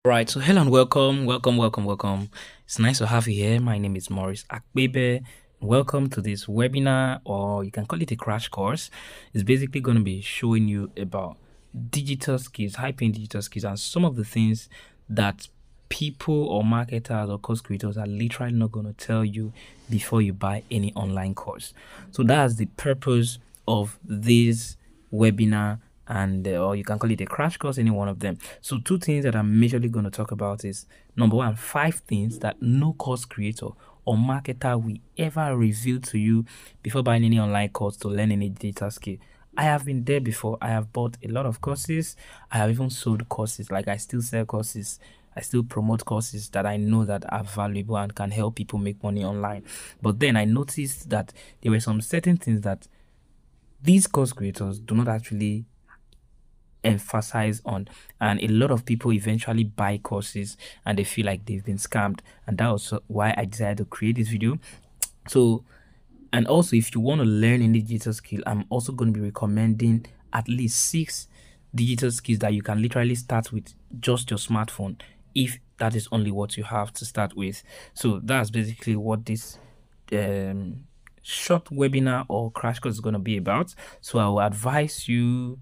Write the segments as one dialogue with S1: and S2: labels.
S1: Right, so hello and welcome. It's nice to have you here. My name is Maurice Akbebe. Welcome to this webinar, or you can call it a crash course. It's basically going to be showing you about digital skills, high-paying digital skills, and some of the things that people or marketers or course creators are literally not going to tell you before you buy any online course. So that's the purpose of this webinar, and or you can call it a crash course, any one of them. So two things that I'm majorly going to talk about is number one, 5 things that no course creator or marketer will ever reveal to you before buying any online course to learn any digital skill. I have been there before. I have bought a lot of courses. I have even sold courses. Like, I still sell courses. I still promote courses that I know that are valuable and can help people make money online. But then I noticed that there were some certain things that these course creators do not actually emphasize on, and a lot of people eventually buy courses and they feel like they've been scammed, and that was why I decided to create this video. So, and also, if you want to learn any digital skill, I'm also going to be recommending at least 6 digital skills that you can literally start with just your smartphone, if that is only what you have to start with. So that's basically what this short webinar or crash course is going to be about. So I will advise you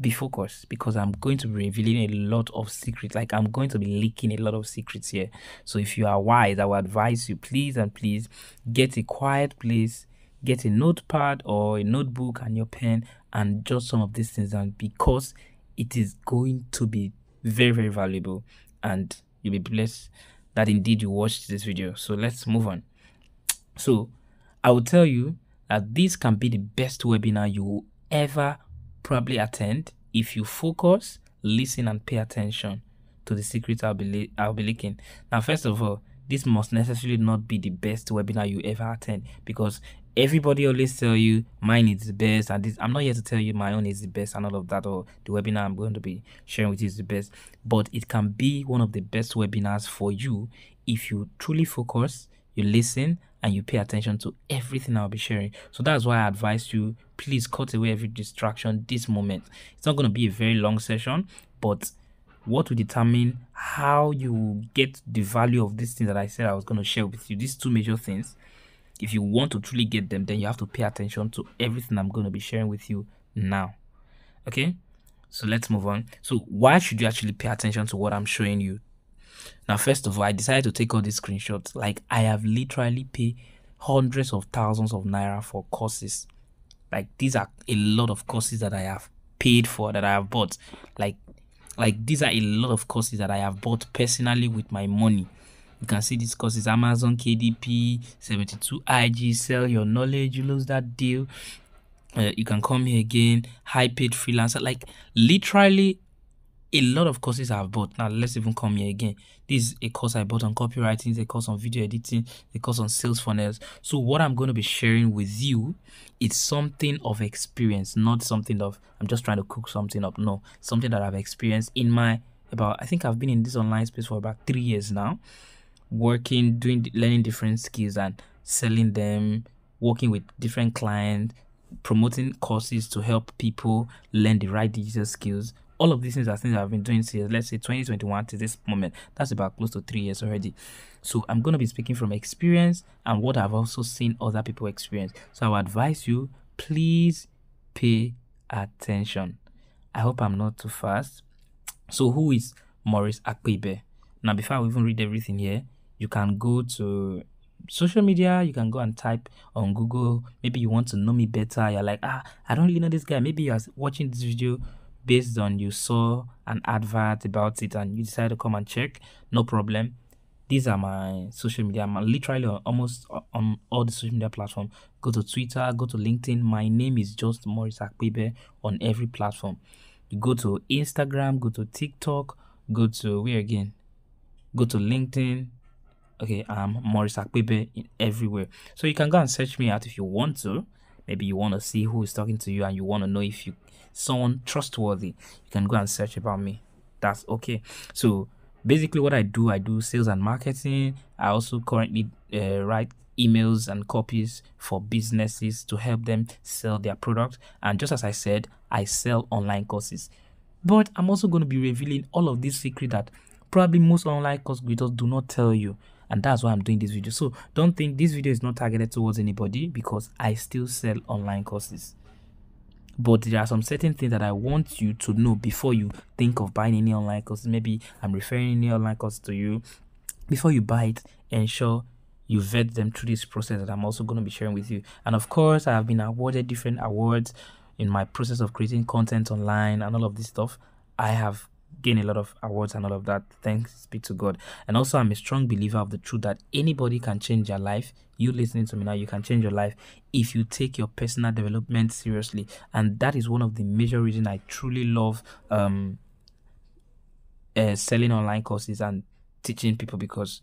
S1: be focused, because I'm going to be revealing a lot of secrets. Like, I'm going to be leaking a lot of secrets here. So if you are wise, I will advise you, please and please get a quiet place, get a notepad or a notebook and your pen, and jot some of these things down, because it is going to be very, very valuable, and you'll be blessed that indeed you watched this video. So let's move on. So I will tell you that this can be the best webinar you will ever probably attend if you focus, listen, and pay attention to the secrets I'll be leaking. Now, first of all, this must necessarily not be the best webinar you ever attend, because everybody always tell you mine is the best, and this, I'm not here to tell you my own is the best and all of that, or the webinar I'm going to be sharing with you is the best. But it can be one of the best webinars for you if you truly focus, you listen, and you pay attention to everything I'll be sharing. So that's why I advise you, please cut away every distraction this moment. It's not going to be a very long session, but what will determine how you get the value of these things that I said I was going to share with you, these 2 major things, if you want to truly get them, then you have to pay attention to everything I'm going to be sharing with you now. Okay, so let's move on. So why should you actually pay attention to what I'm showing you? Now, first of all, I decided to take all these screenshots. Like, I have literally paid hundreds of thousands of naira for courses. Like, these are a lot of courses that I have paid for, that I have bought. Like these are a lot of courses that I have bought personally with my money. You can see these courses: Amazon KDP, 72 IG, Sell Your Knowledge, You Lose That Deal. You can come here again, High Paid Freelancer. Like, literally a lot of courses I've bought. Now, let's even come here again. This is a course I bought on copywriting, this is a course on video editing, a course on sales funnels. So what I'm going to be sharing with you is something of experience, not something of I'm just trying to cook something up. No, something that I've experienced in my I think I've been in this online space for about 3 years now, working, learning different skills and selling them, working with different clients, promoting courses to help people learn the right digital skills. All of these things are things I've been doing since, let's say, 2021 to this moment. That's about close to 3 years already. So I'm going to be speaking from experience and what I've also seen other people experience. So I would advise you, please pay attention. I hope I'm not too fast. So who is Maurice Akbebe? Now, before I even read everything here, you can go to social media, you can go and type on Google. Maybe you want to know me better. You're like, I don't really know this guy. Maybe you're watching this video based on you saw an advert about it and you decided to come and check. No problem. These are my social media. I'm literally almost on all the social media platforms. Go to Twitter, go to LinkedIn. My name is just Maurice Akbebe on every platform. You go to Instagram, go to TikTok, go to where again? Go to LinkedIn. Okay, I'm Maurice Akbebe in everywhere. So you can go and search me out if you want to. Maybe you want to see who is talking to you and you want to know if you someone trustworthy. You can go and search about me. That's okay. So basically what I do sales and marketing. I also currently write emails and copies for businesses to help them sell their products. And just as I said, I sell online courses. But I'm also going to be revealing all of these secrets that probably most online course creators do not tell you, and that's why I'm doing this video. So don't think this video is not targeted towards anybody, because I still sell online courses. But there are some certain things that I want you to know before you think of buying any online courses. Maybe I'm referring any online course to you. Before you buy it, ensure you vet them through this process that I'm also going to be sharing with you. And of course, I have been awarded different awards in my process of creating content online and all of this stuff. I have gained a lot of awards and all of that. Thanks be to God. And also, I'm a strong believer of the truth that anybody can change their life. You listening to me now, you can change your life if you take your personal development seriously. And that is one of the major reasons I truly love selling online courses and teaching people, because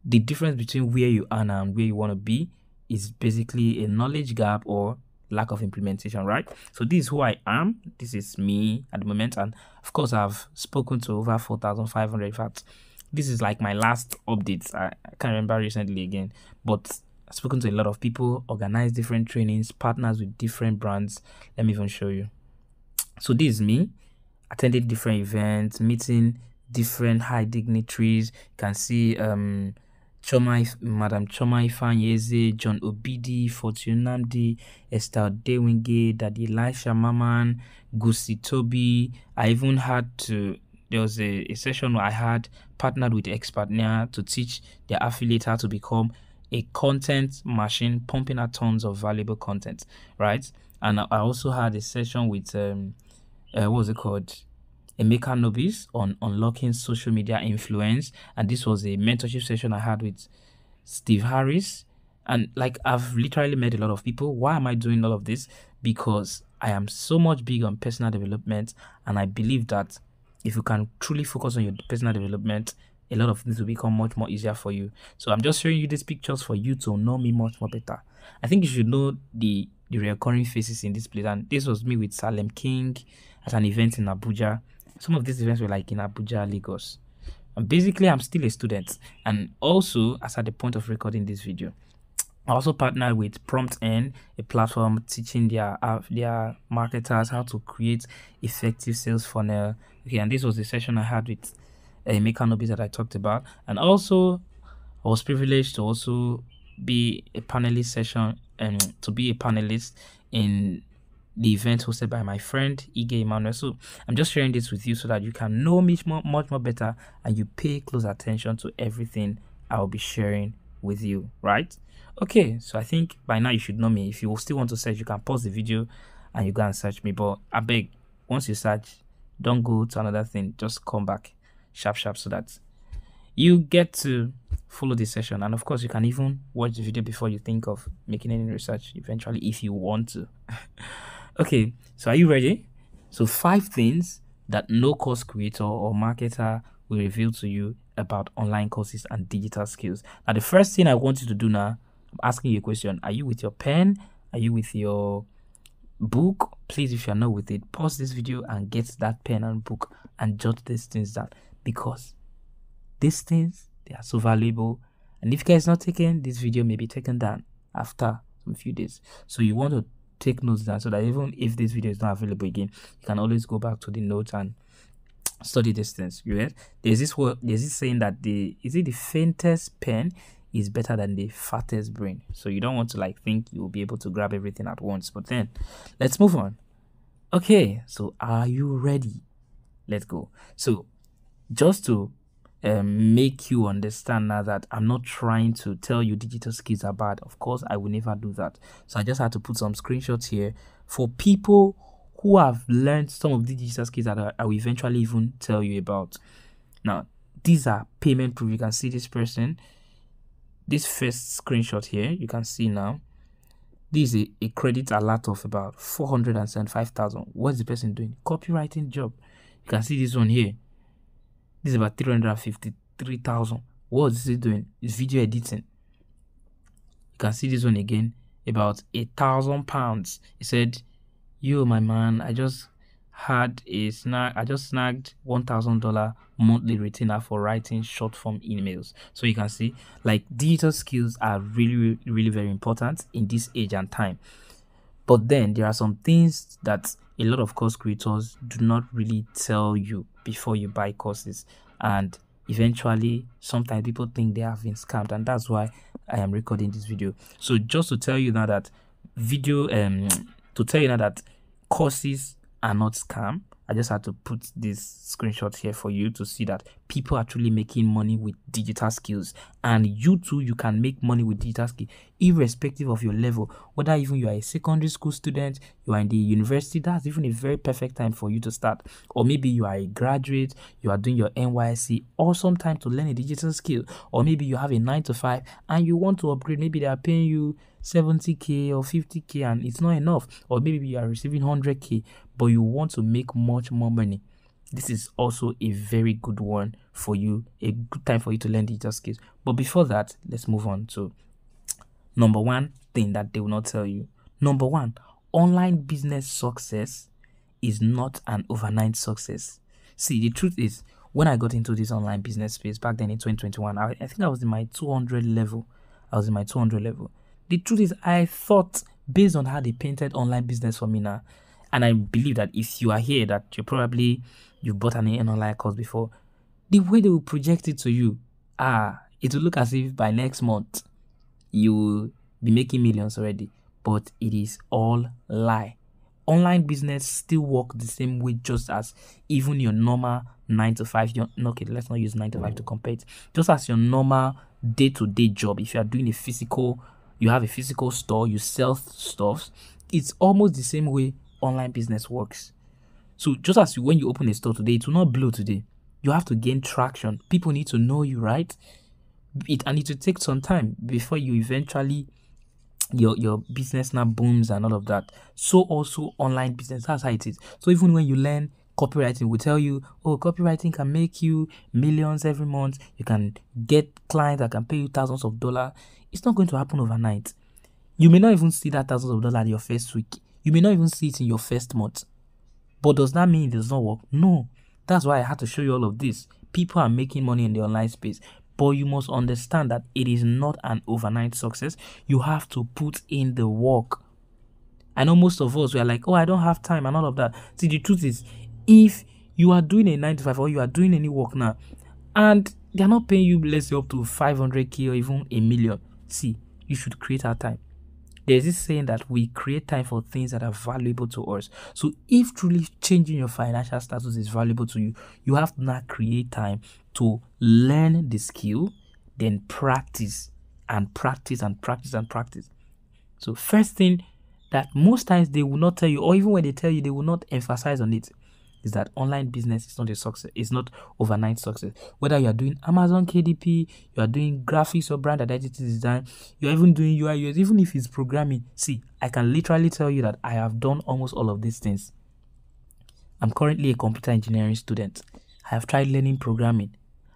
S1: the difference between where you are now and where you want to be is basically a knowledge gap or lack of implementation, right? So this is who I am. This is me at the moment, and of course I've spoken to over 4,500. In fact, this is like my last updates. I can't remember recently again, but I've spoken to a lot of people, organized different trainings, partners with different brands. Let me even show you. So this is me, attended different events, meeting different high dignitaries. You can see Madam Choma Ifanyeze, John Obidi, Fortune Namdi, Estelle Dewinge, Daddy Elisha Maman, Gusi Toby. I even had to, there was a session where I had partnered with Expertnia to teach their affiliate how to become a content machine, pumping out tons of valuable content, right? And I also had a session with, what was it called? Emeka Nobis on unlocking social media influence, and this was a mentorship session I had with Steve Harris. And like, I've literally met a lot of people. Why am I doing all of this? Because I am so much big on personal development, and I believe that if you can truly focus on your personal development, a lot of things will become much more easier for you. So I'm just showing you these pictures for you to know me much more better. I think you should know the recurring faces in this place, and this was me with Salem King at an event in Abuja. Some of these events were like in Abuja, Lagos. And basically, I'm still a student. And also, as at the point of recording this video, I also partnered with PromptN, a platform teaching their marketers how to create effective sales funnel. Okay, and this was the session I had with Emeka Nobis that I talked about. And also, I was privileged to also be a panelist session and to be a panelist in the event hosted by my friend Ige Emmanuel. So I'm just sharing this with you so that you can know me much more better, and you pay close attention to everything I'll be sharing with you, right? Okay, so I think by now you should know me. If you still want to search, you can pause the video and you go and search me. But I beg, once you search, don't go to another thing. Just come back sharp so that you get to follow this session. And of course, you can even watch the video before you think of making any research eventually, if you want to. Okay, so are you ready? So 5 things that no course creator or marketer will reveal to you about online courses and digital skills. Now, the first thing I want you to do now, I'm asking you a question. Are you with your pen? Are you with your book? Please, if you're not with it, pause this video and get that pen and book and jot these things down, because these things, they are so valuable. And if you guys not taken, this video may be taken down after some few days. So you want to take notes down so that even if this video is not available again, you can always go back to the notes and study these things. You read? There's this saying that the faintest pen is better than the fattest brain. So you don't want to like think you'll be able to grab everything at once. But then let's move on. Okay, so are you ready? Let's go. So just to make you understand now that I'm not trying to tell you digital skills are bad. Of course, I will never do that. So I just had to put some screenshots here for people who have learned some of the digital skills that I will eventually even tell you about. Now, these are payment proof. You can see this person. This first screenshot here, you can see now. This is a credit alert of about 475,000. What's the person doing? Copywriting job. You can see this one here. This is about 353,000. What is it doing? It's video editing. You can see this one again, about £1,000. He said, "Yo, my man, I just snagged $1,000 monthly retainer for writing short form emails." So you can see, like, digital skills are really very important in this age and time. But then there are some things that a lot of course creators do not really tell you before you buy courses. and eventually sometimes people think they have been scammed, and that's why I am recording this video. So just to tell you now that courses are not scam, I just had to put this screenshot here for you to see that people are actually making money with digital skills, and you too, you can make money with digital skills irrespective of your level. Whether even you are a secondary school student, you are in the university, that's even a very perfect time for you to start. Or maybe you are a graduate, you are doing your NYSC, awesome time to learn a digital skill. Or maybe you have a 9 to 5 and you want to upgrade. Maybe they are paying you 70k or 50k and it's not enough. Or maybe you are receiving 100k but you want to make much more money. This is also a very good one for you, a good time for you to learn digital skills. But before that, let's move on to number one thing that they will not tell you. Number one, online business success is not an overnight success. See, the truth is, when I got into this online business space back then in 2021, I think I was in my 200 level. The truth is, I thought, based on how they painted online business for me now, and I believe that if you are here, that you've bought an online course before, the way they will project it to you, it will look as if by next month you will be making millions already. But it is all lie. Online business still work the same way, just as even your normal 9 to 5. Okay, let's not use 9 to 5 to compare it. Just as your normal day-to-day job, if you are doing you have a physical store, you sell stuff, it's almost the same way online business works. So just as when you open a store today, it will not blow today. You have to gain traction. People need to know you, right? And it will take some time before you eventually your business now booms and all of that. So also online business, that's how it is. So even when you learn copywriting, we tell you, copywriting can make you millions every month. You can get clients that can pay you thousands of dollars. It's not going to happen overnight. You may not even see that thousands of dollars in your first week. You may not even see it in your first month. But does that mean it does not work? No. That's why I had to show you all of this. People are making money in the online space. But you must understand that it is not an overnight success. You have to put in the work. I know most of us, we are like, I don't have time and all of that. See, the truth is, if you are doing a 9 to 5 or you are doing any work now, and they are not paying you, let's say, up to 500k or even $1 million, see, you should create our time. There's this saying that we create time for things that are valuable to us. So if truly changing your financial status is valuable to you, you have to now create time to learn the skill, then practice and practice and practice and practice. So first thing that most times they will not tell you, or even when they tell you, they will not emphasize on it, is that online business is not a success. It's not overnight success. Whether you are doing Amazon KDP, you are doing graphics or brand identity design, you are even doing UI UX, even if it's programming. See, I can literally tell you that I have done almost all of these things. I'm currently a computer engineering student. I have tried learning programming.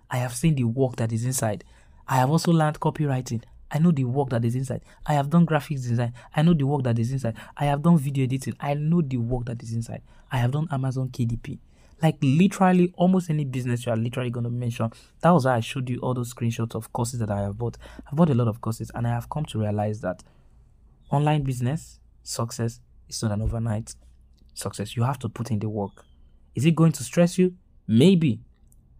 S1: I have seen the work that is inside. I have also learned copywriting. I know the work that is inside. I have done graphics design. I know the work that is inside. I have done video editing. I know the work that is inside. I have done Amazon KDP. Like literally almost any business you are literally going to mention. That was why I showed you all those screenshots of courses that I have bought. I've bought a lot of courses and I have come to realize that online business success is not an overnight success. You have to put in the work. Is it going to stress you? Maybe.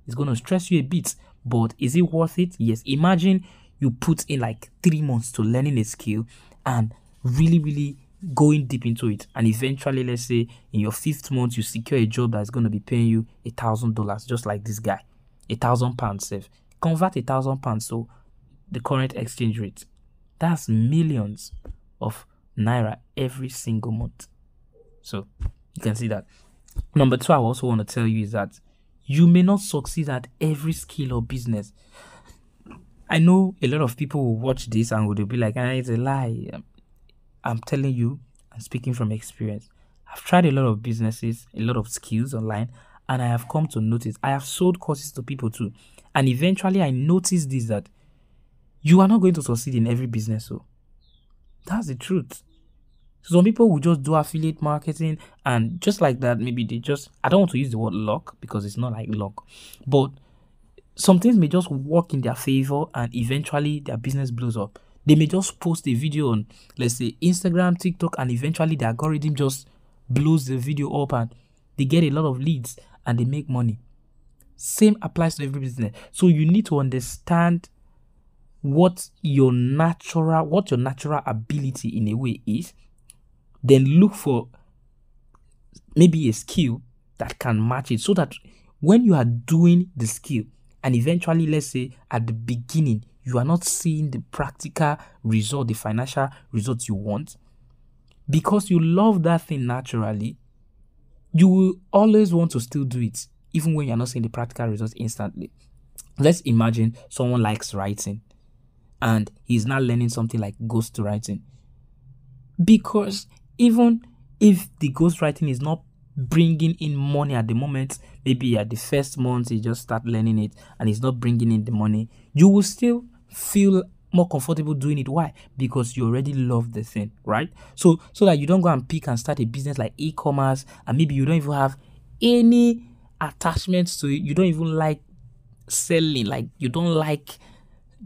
S1: It's going to stress you a bit. But is it worth it? Yes. Imagine you put in like 3 months to learning a skill and really going deep into it, and eventually, let's say in your 5th month, you secure a job that's going to be paying you $1,000, just like this guy, £1,000 save. Convert £1,000 to the current exchange rate. That's millions of naira every single month. So you can see that. Number 2, I also want to tell you is that you may not succeed at every skill or business. I know a lot of people will watch this and will be like, it's a lie. I'm telling you, I'm speaking from experience. I've tried a lot of businesses, a lot of skills online, and I have come to notice, I have sold courses to people too. And eventually I noticed this, that you are not going to succeed in every business. So that's the truth. So some people will just do affiliate marketing and just like that, maybe I don't want to use the word luck because it's not like luck, but some things may just work in their favor and eventually their business blows up. They may just post a video on, let's say, Instagram, TikTok, and eventually the algorithm just blows the video up and they get a lot of leads and they make money. Same applies to every business. So you need to understand what your natural ability in a way is, then look for maybe a skill that can match it, so that when you are doing the skill and eventually, let's say at the beginning, you are not seeing the practical result, the financial results you want, because you love that thing naturally, you will always want to still do it, even when you're not seeing the practical results instantly. Let's imagine someone likes writing and he's now learning something like ghostwriting. Because even if the ghostwriting is not bringing in money at the moment, maybe at the first month you just start learning it and it's not bringing in the money, you will still feel more comfortable doing it. Why? Because you already love the thing, right? So that you don't go and pick and start a business like e-commerce and maybe you don't even have any attachments to it. You don't even like selling, like you don't like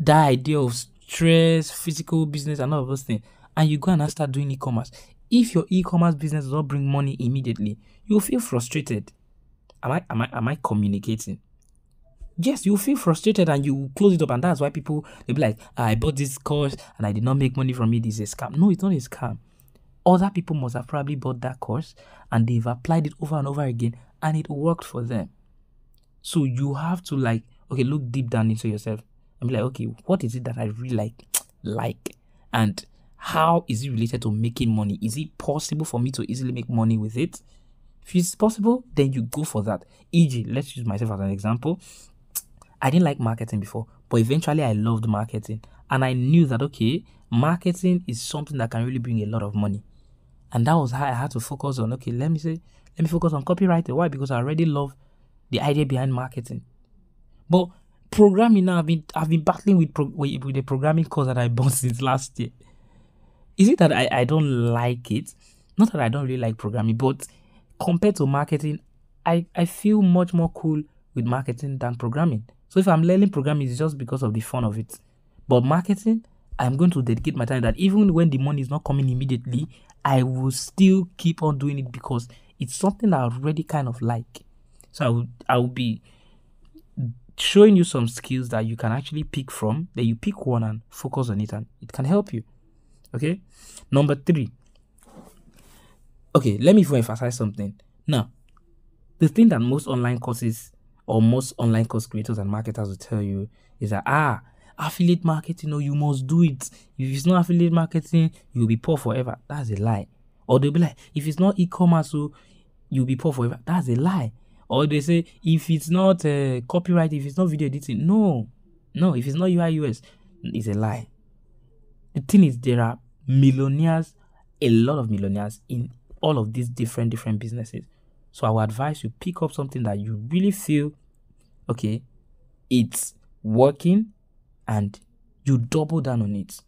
S1: the idea of stress, physical business and all of those things, and you go and start doing e-commerce. If your e-commerce business does not bring money immediately, you'll feel frustrated. Am I communicating? Yes, you feel frustrated and you close it up, and that's why people, they'll be like, I bought this course and I did not make money from it. It's a scam. No, it's not a scam. Other people must have probably bought that course and they've applied it over and over again and it worked for them. So you have to look deep down into yourself and be like, okay, what is it that I really like? And how is it related to making money? Is it possible for me to easily make money with it? If it's possible, then you go for that. E.g., let's use myself as an example. I didn't like marketing before, but eventually I loved marketing. And I knew that, okay, marketing is something that can really bring a lot of money. And that was how I had to focus on, okay, let me focus on copywriting. Why? Because I already love the idea behind marketing. But programming now, I've been battling with the programming course that I bought since last year. Is it that I don't like it? Not that I don't really like programming, but compared to marketing, I feel much more cool with marketing than programming. So if I'm learning programming, it's just because of the fun of it. But marketing, I'm going to dedicate my time that even when the money is not coming immediately, I will still keep on doing it because it's something that I already kind of like. So I will be showing you some skills that you can actually pick from. Then you pick one and focus on it, and it can help you. Okay. Number 3. Okay, let me emphasize something. Now, the thing that most online courses or most online course creators and marketers will tell you is that affiliate marketing, you must do it. If it's not affiliate marketing, you'll be poor forever. That's a lie. Or they'll be like, if it's not e-commerce, you'll be poor forever. That's a lie. Or they say, if it's not copyright, if it's not video editing, no, if it's not UI UX, it's a lie. The thing is, there are millionaires, a lot of millionaires in all of these different businesses. So I would advise you pick up something that you really feel, okay, it's working, and you double down on it.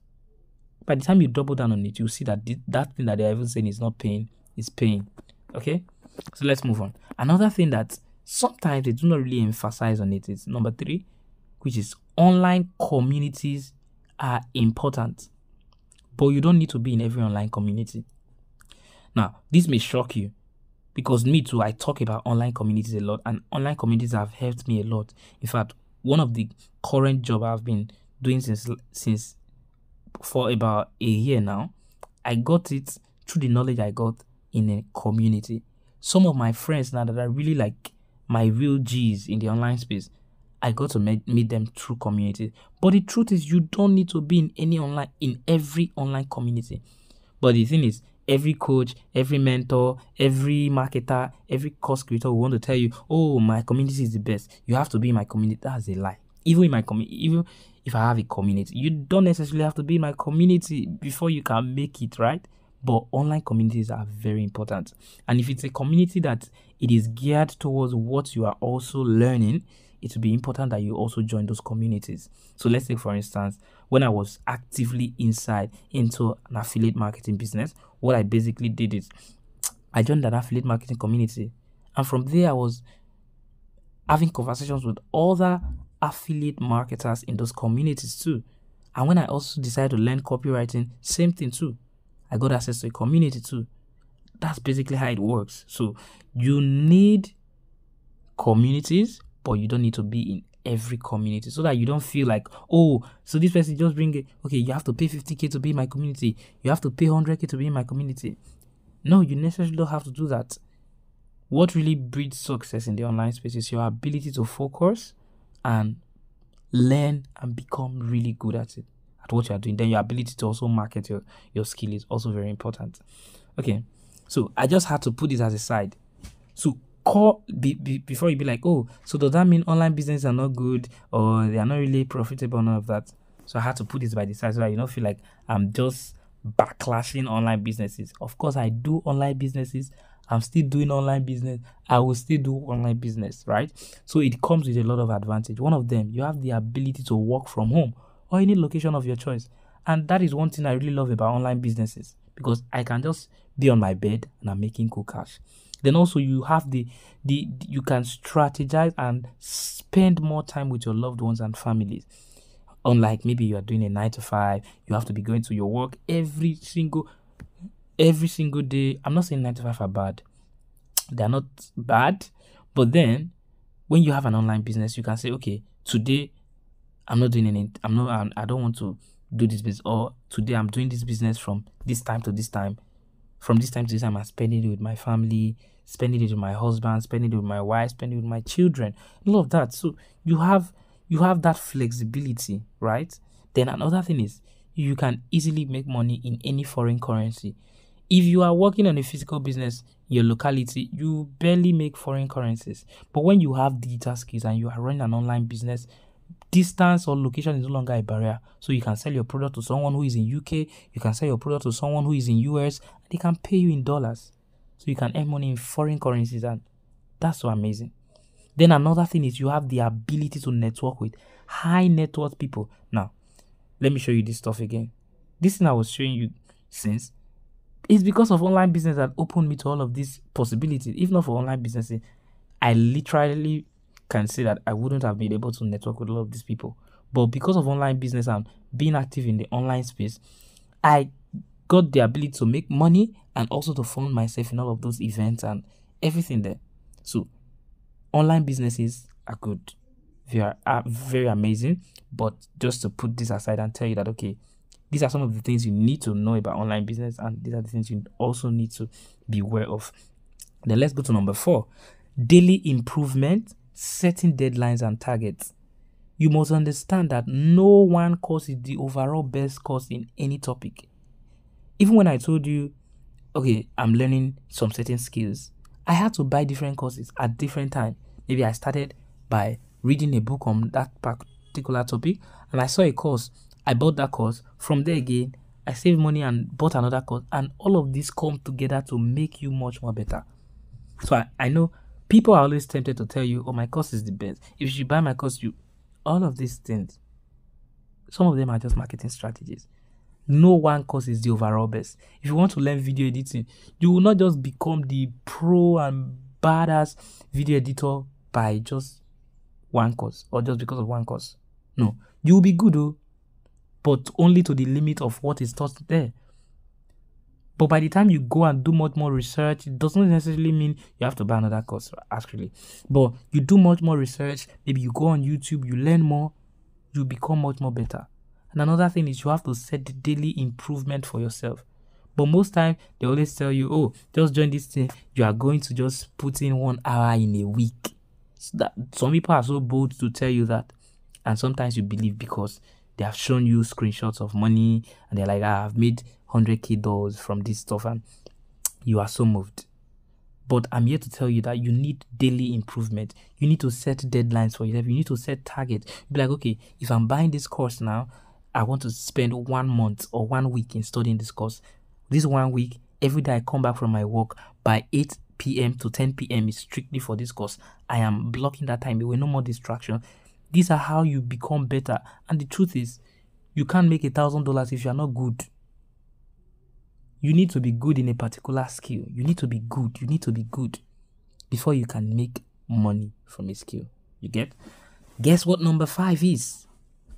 S1: By the time you double down on it, you see that that thing that they're even saying is not paying, is paying. Okay? So let's move on. Another thing that sometimes they do not really emphasize on it is number 3, which is online communities are important. But you don't need to be in every online community. Now, this may shock you, because me too, I talk about online communities a lot, and online communities have helped me a lot. In fact, one of the current job I've been doing since for about a year now, I got it through the knowledge I got in a community. Some of my friends now that are really like my real G's in the online space, I got to meet them through community. But the truth is, you don't need to be in every online community. But the thing is, every coach, every mentor, every marketer, every course creator will want to tell you, oh, my community is the best. You have to be in my community. That's a lie. Even in my community, even if I have a community, you don't necessarily have to be in my community before you can make it, right? But online communities are very important. And if it's a community that it is geared towards what you are also learning, it will be important that you also join those communities. So let's take, for instance, when I was actively into an affiliate marketing business, what I basically did is I joined an affiliate marketing community. And from there, I was having conversations with other affiliate marketers in those communities too. And when I also decided to learn copywriting, same thing too. I got access to a community too. That's basically how it works. So you need communities, but you don't need to be in every community, so that you don't feel like, oh, so this person just bring it, okay, you have to pay 50K to be in my community, you have to pay 100K to be in my community. No, you necessarily don't have to do that. What really breeds success in the online space is your ability to focus and learn and become really good at it, at what you are doing. Then your ability to also market your skill is also very important. Okay, so I just had to put this as a side. So before you be like, oh, so does that mean online businesses are not good or they are not really profitable, none of that. So I had to put this by the side so that you don't feel like I'm just backlashing online businesses. Of course, I do online businesses. I'm still doing online business. I will still do online business, right? So it comes with a lot of advantage. One of them, you have the ability to work from home or any location of your choice. And that is one thing I really love about online businesses, because I can just be on my bed and I'm making cool cash. Then also you have you can strategize and spend more time with your loved ones and families. Unlike maybe you are doing a 9 to 5, you have to be going to your work every single day. I'm not saying 9 to 5 are bad. They're not bad. But then when you have an online business, you can say, okay, today I'm not doing anything. I don't want to do this business. Or today I'm doing this business from this time to this time. From this time to this time, I'm spending it with my family, spending it with my husband, spending it with my wife, spending it with my children. All of that. So you have that flexibility, right? Then another thing is you can easily make money in any foreign currency. If you are working on a physical business in your locality, you barely make foreign currencies. But when you have digital skills and you are running an online business, distance or location is no longer a barrier. So you can sell your product to someone who is in UK, you can sell your product to someone who is in US, and they can pay you in dollars. So you can earn money in foreign currencies, and that's so amazing. Then another thing is you have the ability to network with high net worth people. Now, let me show you this stuff again. This thing I was showing you since, it's because of online business that opened me to all of these possibilities. If not for online businesses, I literally can say that I wouldn't have been able to network with a lot of these people. But because of online business and being active in the online space, I got the ability to make money and also to fund myself in all of those events and everything there. So online businesses are good. They are very amazing. But just to put this aside and tell you that, okay, these are some of the things you need to know about online business, and these are the things you also need to be aware of. Then let's go to number 4. Daily improvement, setting deadlines and targets. You must understand that no one course is the overall best course in any topic. Even when I told you, okay, I'm learning some certain skills, I had to buy different courses at different times. Maybe I started by reading a book on that particular topic, and I saw a course. I bought that course. From there again, I saved money and bought another course. And all of this come together to make you much more better. So I know people are always tempted to tell you, oh, my course is the best. If you should buy my course, all of these things, some of them are just marketing strategies. No one course is the overall best. If you want to learn video editing, you will not just become the pro and badass video editor by just one course or just because of one course. No, you will be good though, but only to the limit of what is taught there. But by the time you go and do much more research, it doesn't necessarily mean you have to buy another course, actually. But you do much more research, maybe you go on YouTube, you learn more, you become much more better. And another thing is you have to set the daily improvement for yourself. But most time, they always tell you, oh, just join this thing, you are going to just put in 1 hour in a week. So that some people are so bold to tell you that. And sometimes you believe because they have shown you screenshots of money and they're like, I've made $100K from this stuff, and you are so moved. But I'm here to tell you that you need daily improvement. You need to set deadlines for yourself. You need to set targets. Be like, okay, if I'm buying this course now, I want to spend 1 month or 1 week in studying this course. This 1 week, every day I come back from my work by 8 p.m. to 10 p.m. is strictly for this course. I am blocking that time away, no more distraction. These are how you become better. And the truth is, you can't make $1,000 if you are not good. You need to be good in a particular skill. You need to be good. You need to be good before you can make money from a skill. You get? Guess what number 5 is?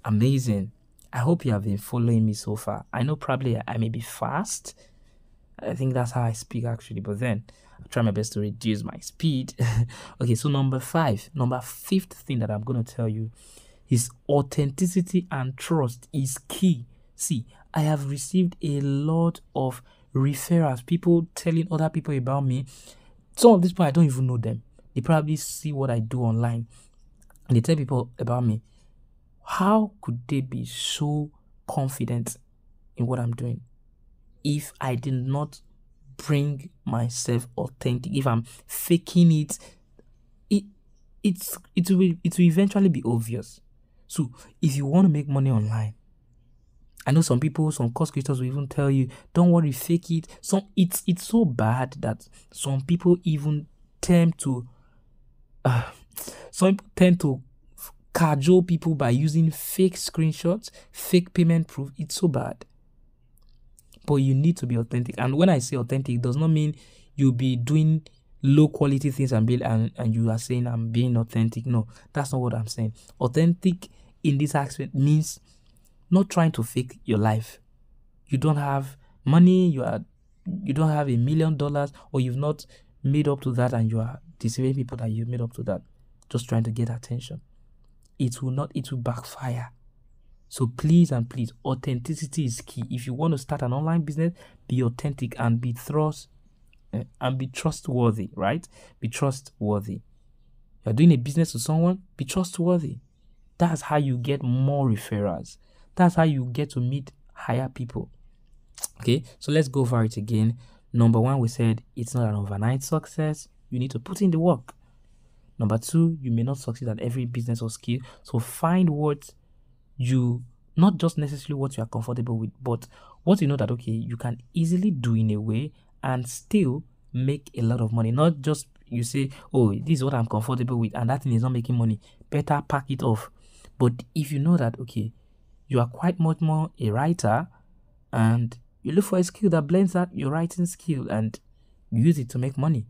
S1: Amazing. I hope you have been following me so far. I know probably I may be fast. I think that's how I speak actually. But then try my best to reduce my speed. Okay, so number fifth thing that I'm going to tell you is authenticity and trust is key. See, I have received a lot of referrals, people telling other people about me. Some of these people, I don't even know them. They probably see what I do online and they tell people about me. How could they be so confident in what I'm doing if I did not bring myself authentic? If I'm faking it, it will eventually be obvious. So if you want to make money online, I know some people, some course creators will even tell you, don't worry, fake it. It's so bad that some people even tend to cajole people by using fake screenshots, fake payment proof. It's so bad. But you need to be authentic. And when I say authentic, it does not mean you'll be doing low quality things and you are saying I'm being authentic. No, that's not what I'm saying. Authentic in this aspect means not trying to fake your life. You don't have money, you don't have $1 million, or you've not made up to that and you are deceiving people that you've made up to that, just trying to get attention. It will backfire. So please, authenticity is key. If you want to start an online business, be authentic and be trustworthy, right? Be trustworthy. You're doing a business with someone, be trustworthy. That's how you get more referrals. That's how you get to meet higher people. Okay, so let's go over it again. Number 1, we said it's not an overnight success. You need to put in the work. Number 2, you may not succeed at every business or skill. So find not just necessarily what you are comfortable with, but what you know that, okay, you can easily do in a way and still make a lot of money. Not just you say, oh, this is what I'm comfortable with and that thing is not making money. Better pack it off. But if you know that, okay, you are quite much more a writer and you look for a skill that blends that your writing skill and use it to make money,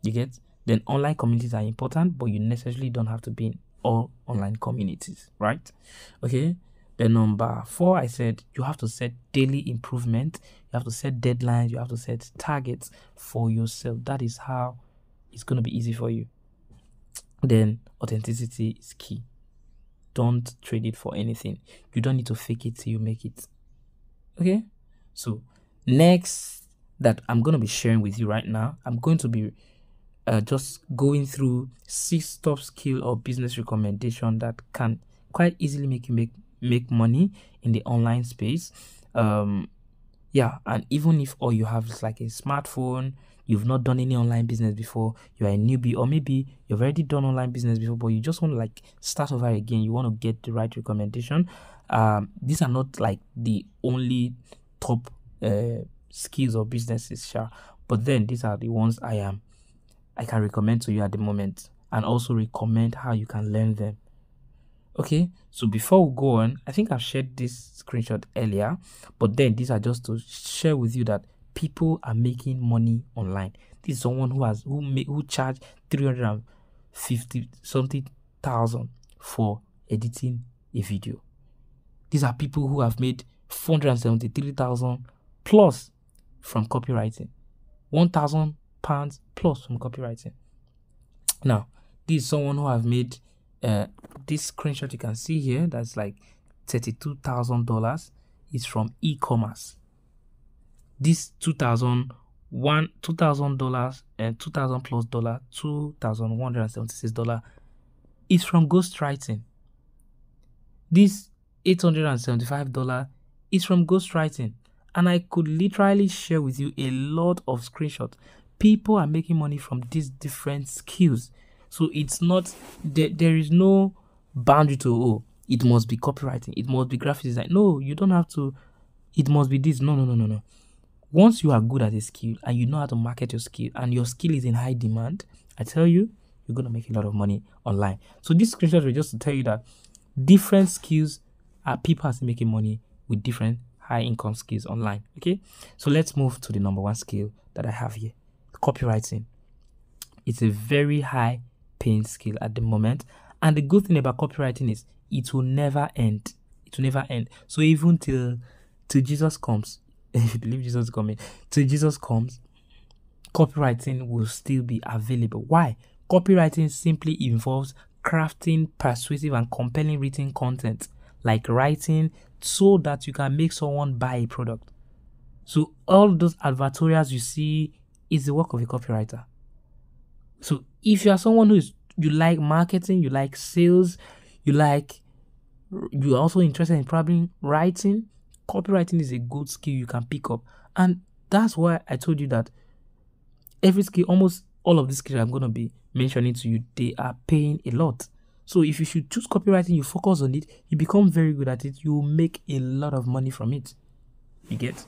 S1: you get? Then online communities are important, but you necessarily don't have to be in all online communities, right? Okay. Then number 4, I said you have to set daily improvement. You have to set deadlines. You have to set targets for yourself. That is how it's going to be easy for you. Then authenticity is key. Don't trade it for anything. You don't need to fake it till you make it. Okay? So next that I'm going to be sharing with you right now, I'm going to be just going through 6 top skill or business recommendation that can quite easily make you make money in the online space. And even if all you have is like a smartphone, you've not done any online business before, you're a newbie, or maybe you've already done online business before, but you just want to like start over again, you want to get the right recommendation. These are not like the only top skills or businesses, but then these are the ones I can recommend to you at the moment, and also recommend how you can learn them. Okay, so before we go on, I think I've shared this screenshot earlier, but then these are just to share with you that people are making money online. This is someone who charged 350 something thousand for editing a video. These are people who have made 473,000 plus from copywriting, £1,000 plus from copywriting. Now, this is someone who have made this screenshot you can see here, that's like $32,000, is from e-commerce. This $2,000 and $2,000 plus $2,176 is from ghostwriting. This $875 is from ghostwriting, and I could literally share with you a lot of screenshots. People are making money from these different skills. So it's not there is no boundary to it must be copywriting, it must be graphic design. No, you don't have to. It must be this. No. Once you are good at a skill and you know how to market your skill and your skill is in high demand, I tell you, you're gonna make a lot of money online. So this screenshot was just to tell you that different skills people are making money with different high income skills online. Okay, so let's move to the number 1 skill that I have here, copywriting. It's a very high paying skill at the moment, and the good thing about copywriting is it will never end. It will never end. So even till Jesus comes, if you believe Jesus is coming, till Jesus comes, copywriting will still be available. Why? Copywriting simply involves crafting persuasive and compelling written content, like writing so that you can make someone buy a product. So all those advertorials you see is the work of a copywriter. So if you are someone you like marketing, you like sales, you're also interested in probably writing, copywriting is a good skill you can pick up. And that's why I told you that every skill, almost all of these skills I'm going to be mentioning to you, they are paying a lot. So if you should choose copywriting, you focus on it, you become very good at it, you will make a lot of money from it. You get?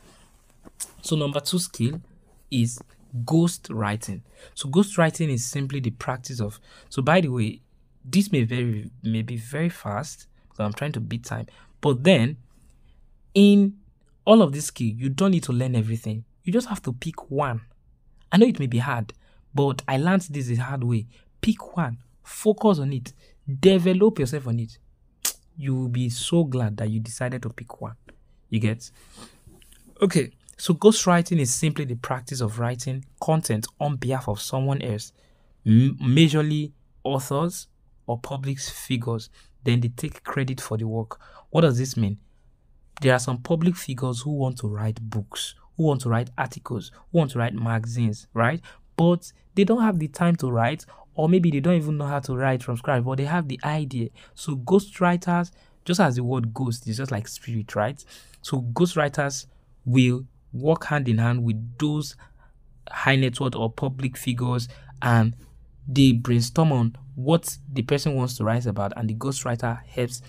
S1: So number 2 skill is ghost writing. So ghost writing is simply the practice of, so by the way, this may be very fast because I'm trying to beat time, but then in all of this skill, you don't need to learn everything. You just have to pick one. I know it may be hard, but I learned this the hard way. Pick one, focus on it, develop yourself on it. You will be so glad that you decided to pick one. You get? Okay, so ghostwriting is simply the practice of writing content on behalf of someone else, majorly authors or public figures. Then they take credit for the work. What does this mean? There are some public figures who want to write books, who want to write articles, who want to write magazines, right? But they don't have the time to write, or maybe they don't even know how to write from scratch, but they have the idea. So ghostwriters, just as the word ghost is just like spirit, right? So ghostwriters will work hand in hand with those high net worth or public figures, and they brainstorm on what the person wants to write about, and the ghostwriter helps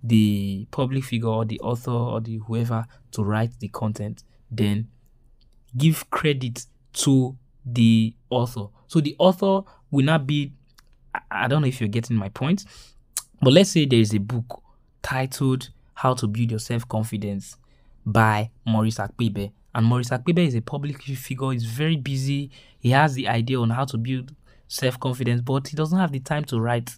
S1: the public figure or the author or the whoever to write the content, then give credit to the author. So the author will not be, I don't know if you're getting my point, but let's say there is a book titled How to Build Your Self-Confidence by Maurice Akpebe. And Maurice Akpebe is a public figure, he's very busy, he has the idea on how to build self-confidence, but he doesn't have the time to write.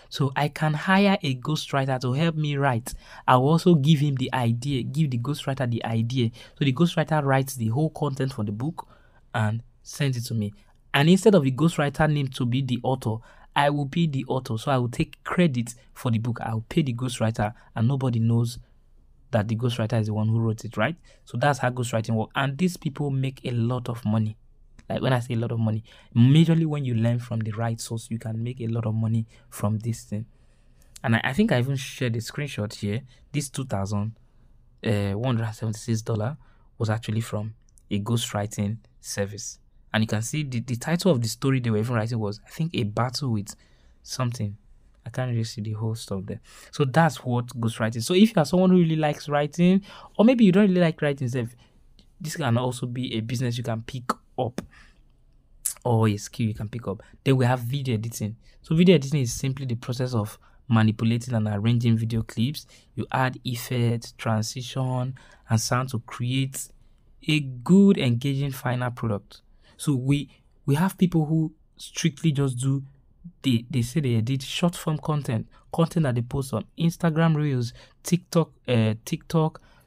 S1: So I can hire a ghostwriter to help me write. I will also give him the idea, give the ghostwriter the idea. So the ghostwriter writes the whole content for the book and sends it to me. And instead of the ghostwriter name to be the author, I will be the author. So I will take credit for the book. I will pay the ghostwriter, and nobody knows that the ghostwriter is the one who wrote it, right? So that's how ghostwriting works. And these people make a lot of money. Like when I say a lot of money, majorly when you learn from the right source, you can make a lot of money from this thing. And I think I even shared a screenshot here. This $2,176 was actually from a ghostwriting service. And you can see the title of the story they were even writing was, I think, a battle with something. I can't really see the whole stuff there. So that's what ghostwriting. So if you are someone who really likes writing, or maybe you don't really like writing itself, this can also be a business you can pick up, or a skill you can pick up. Then we have video editing. So video editing is simply the process of manipulating and arranging video clips. You add effects, transition, and sound to create a good, engaging final product. So we have people who strictly just do, they say they edit short form content that they post on Instagram Reels, TikTok,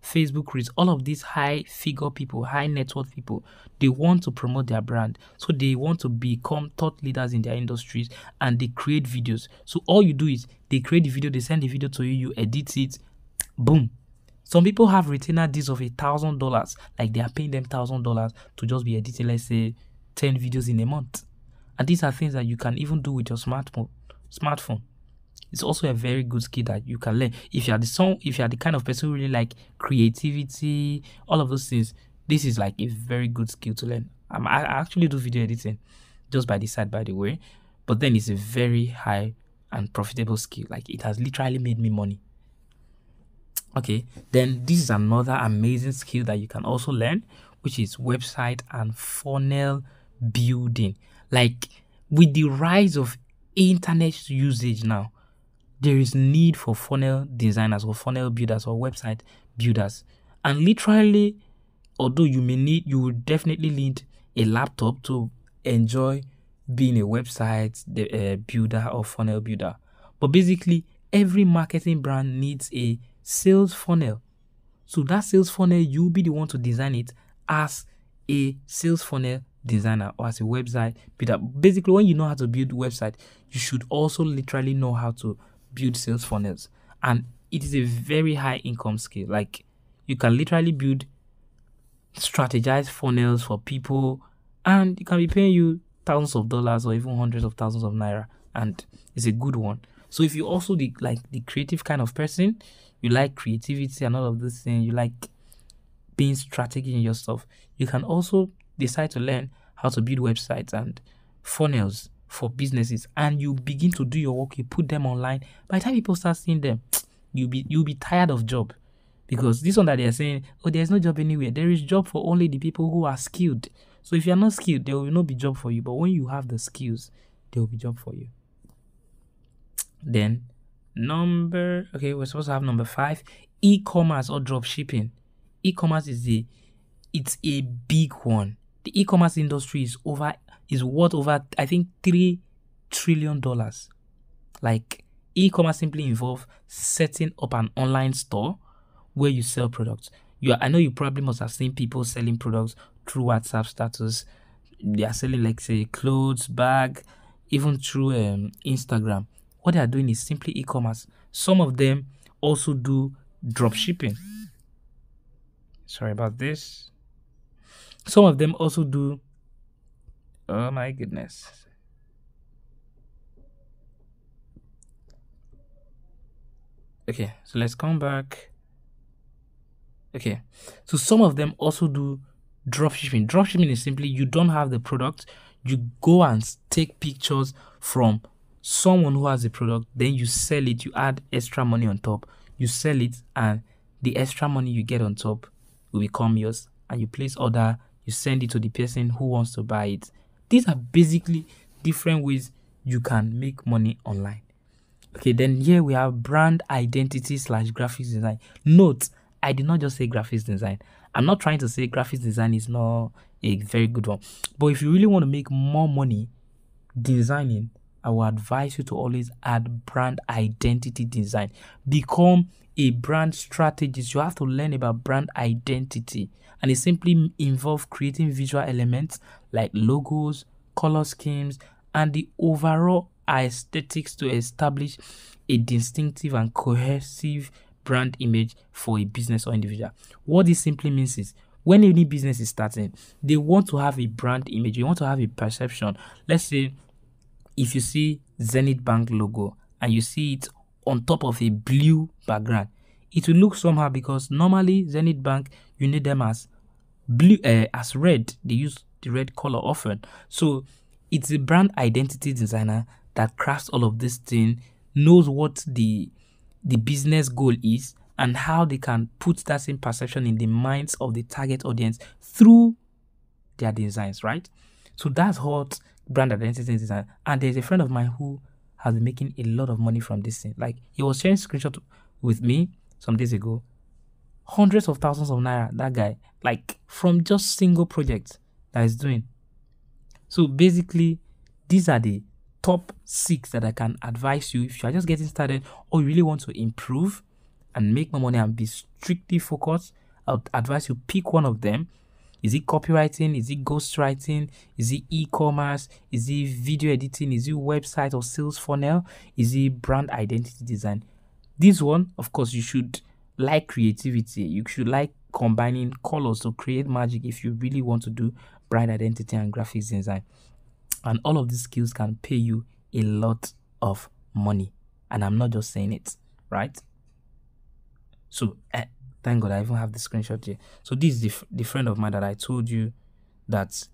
S1: Facebook Reels. All of these high figure people, high net worth people, they want to promote their brand. So they want to become thought leaders in their industries, and they create videos. So all you do is they create the video, they send the video to you, you edit it, boom. Some people have retainer deals of $1,000, like they are paying them $1,000 to just be editing, let's say, 10 videos in a month. And these are things that you can even do with your smartphone. It's also a very good skill that you can learn. If you are the kind of person who really like creativity, all of those things, this is like a very good skill to learn. I actually do video editing just by the side, by the way, but then it's a very high and profitable skill. Like it has literally made me money. Okay, then this is another amazing skill that you can also learn, which is website and funnel building. Like with the rise of internet usage now, there is need for funnel designers or funnel builders or website builders. And literally, although you will definitely need a laptop to enjoy being a website builder or funnel builder. But basically, every marketing brand needs a sales funnel. So that sales funnel, you'll be the one to design it as a sales funnel designer or as a website builder. Basically, when you know how to build website, you should also literally know how to build sales funnels. And it is a very high income skill. Like, you can literally build strategized funnels for people, and it can be paying you thousands of dollars or even hundreds of thousands of naira, and it's a good one. So if you also the creative kind of person, you like creativity and all of this thing, you like being strategic in your stuff, you can also decide to learn how to build websites and funnels for businesses, and you begin to do your work, you put them online. By the time people start seeing them, you'll be tired of job. Because this one that they are saying, oh, there's no job anywhere. There is job for only the people who are skilled. So if you're not skilled, there will not be job for you. But when you have the skills, there will be job for you. Then we're supposed to have number 5, e-commerce or drop shipping. E-commerce it's a big one. The e-commerce industry is worth over, I think, $3 trillion. Like, e-commerce simply involves setting up an online store where you sell products. I know you probably must have seen people selling products through WhatsApp status. They are selling, like, say, clothes, bag, even through Instagram. What they are doing is simply e-commerce. Some of them also do drop shipping. Sorry about this. Some of them also do. Oh my goodness. Okay, so let's come back. Okay, so some of them also do dropshipping. Dropshipping is simply you don't have the product, you go and take pictures from someone who has the product, then you sell it, you add extra money on top, you sell it, and the extra money you get on top will become yours, and you place order, you send it to the person who wants to buy it. These are basically different ways you can make money online. Okay, then here we have brand identity / graphics design. Note, I did not just say graphics design. I'm not trying to say graphics design is not a very good one. But if you really want to make more money designing, I will advise you to always add brand identity design. Become a brand strategist. You have to learn about brand identity. And it simply involves creating visual elements like logos, color schemes, and the overall aesthetics to establish a distinctive and cohesive brand image for a business or individual. What this simply means is when any business is starting, they want to have a brand image. You want to have a perception. Let's say if you see Zenith Bank logo and you see it on top of a blue background, it will look somehow because normally Zenith Bank, you need them as blue, as red. They use the red color often. So it's a brand identity designer that crafts all of this thing, knows what the business goal is and how they can put that same perception in the minds of the target audience through their designs, right? So that's what brand identity design. And there's a friend of mine who has been making a lot of money from this thing. Like, he was sharing screenshot with me some days ago. Hundreds of thousands of naira, that guy, like, from just single projects that he's doing. So basically, these are the top 6 that I can advise you if you are just getting started or you really want to improve and make more money and be strictly focused. I would advise you pick one of them. Is it copywriting? Is it ghostwriting? Is it e-commerce? Is it video editing? Is it website or sales funnel? Is it brand identity design? This one, of course, you should like creativity. You should like combining colors to create magic if you really want to do brand identity and graphics design. And all of these skills can pay you a lot of money. And I'm not just saying it, right? So, thank God I even have the screenshot here. So this is the friend of mine that I told you that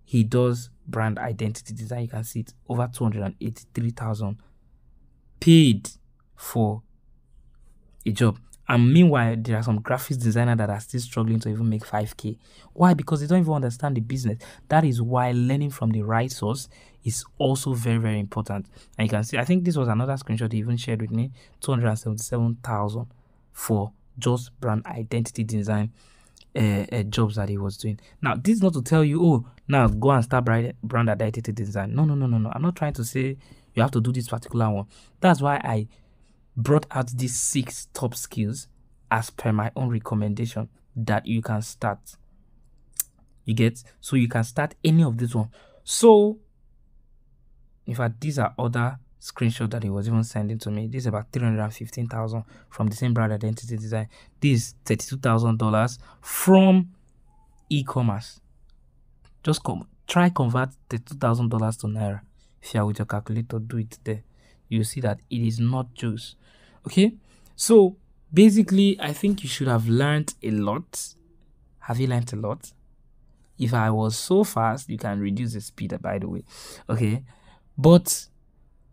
S1: he does brand identity design. You can see it, over 283,000 paid for a job. And meanwhile, there are some graphics designers that are still struggling to even make 5K. Why? Because they don't even understand the business. That is why learning from the right source is also very, very important. And you can see, I think this was another screenshot he even shared with me, 277,000 for just brand identity design jobs that he was doing. Now, this is not to tell you, oh, now go and start brand identity design. No. I'm not trying to say you have to do this particular one. That's why I brought out these 6 top skills as per my own recommendation that you can start. You get? So you can start any of this one. So, in fact, these are other screenshots that he was even sending to me. This is about 315,000 from the same brand identity design. This is $32,000 from e-commerce. Just try convert the $2,000 to Naira. If you are with your calculator, do it there. You'll see that it is not juice. Okay? So, basically, I think you should have learned a lot. Have you learned a lot? If I was so fast, you can reduce the speed, by the way. Okay? But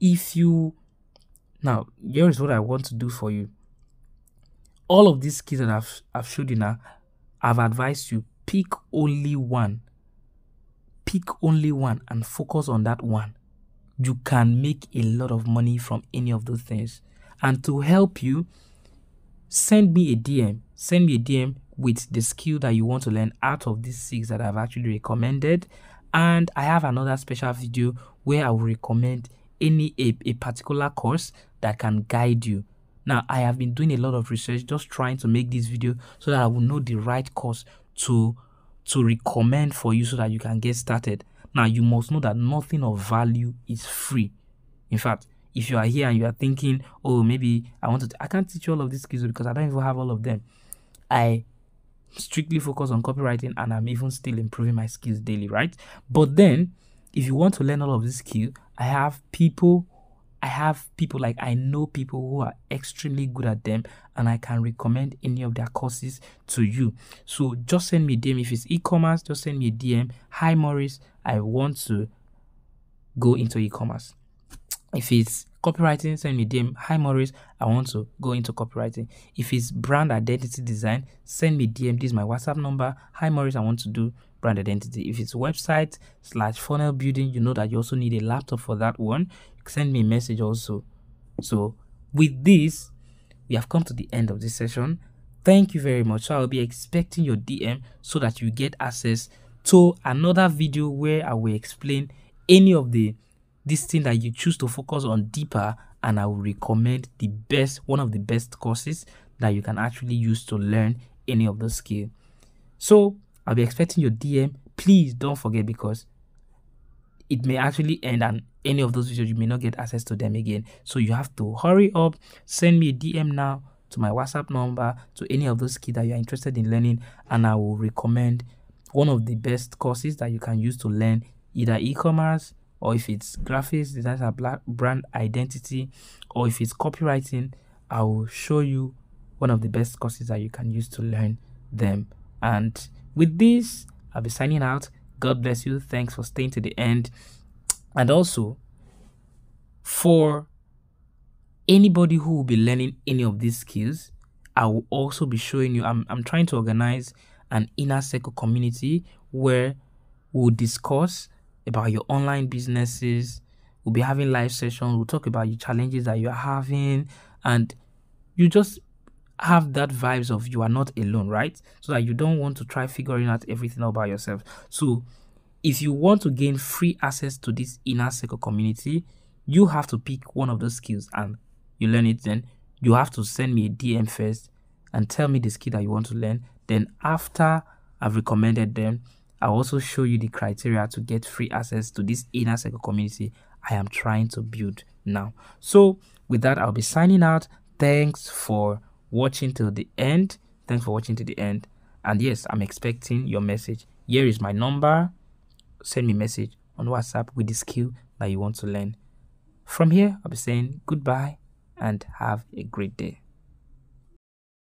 S1: if you... Now, here is what I want to do for you. All of these skills that I've showed you now, I've advised you, pick only one. Pick only one and focus on that one. You can make a lot of money from any of those things. And to help you, send me a DM. Send me a DM with the skill that you want to learn out of these 6 that I've actually recommended. And I have another special video where I will recommend a particular course that can guide you. Now, I have been doing a lot of research, just trying to make this video so that I will know the right course to recommend for you so that you can get started. Now, you must know that nothing of value is free. In fact, if you are here and you are thinking, oh, maybe I can't teach you all of these skills because I don't even have all of them. I strictly focus on copywriting and I'm even still improving my skills daily, right? But then, if you want to learn all of these skills, I have people like I know people who are extremely good at them and I can recommend any of their courses to you. So just send me a DM. If it's e-commerce, just send me a DM. Hi Maurice, I want to go into e-commerce. If it's copywriting, send me a DM. Hi Maurice, I want to go into copywriting. If it's brand identity design, send me a DM. This is my WhatsApp number. Hi Maurice, I want to do brand identity. If it's website / funnel building, you know that you also need a laptop for that one. Send me a message also. So with this, we have come to the end of this session. Thank you very much. So I'll be expecting your DM so that you get access to another video where I will explain any of this thing that you choose to focus on deeper, and I will recommend one of the best courses that you can actually use to learn any of those skills. So I'll be expecting your DM. Please don't forget, because it may actually end and any of those videos you may not get access to them again. So you have to hurry up, send me a DM now to my WhatsApp number, to any of those skills that you're interested in learning, and I will recommend one of the best courses that you can use to learn either e-commerce, or if it's graphics design and brand identity, or if it's copywriting, I will show you one of the best courses that you can use to learn them. And with this, I'll be signing out. God bless you. Thanks for staying to the end. And also, for anybody who will be learning any of these skills, I will also be showing you, I'm trying to organize an inner circle community where we'll discuss about your online businesses. We'll be having live sessions. We'll talk about your challenges that you're having, and you just have that vibes of you are not alone, right? So that you don't want to try figuring out everything all by yourself. So if you want to gain free access to this inner circle community, you have to pick one of those skills and you learn it. Then you have to send me a DM first and tell me the skill that you want to learn. Then after I've recommended them, I'll also show you the criteria to get free access to this inner circle community I am trying to build now. So with that, I'll be signing out. Thanks for watching till the end. And yes, I'm expecting your message. Here is my number. Send me a message on WhatsApp with the skill that you want to learn. From here, I'll be saying goodbye and have a great day.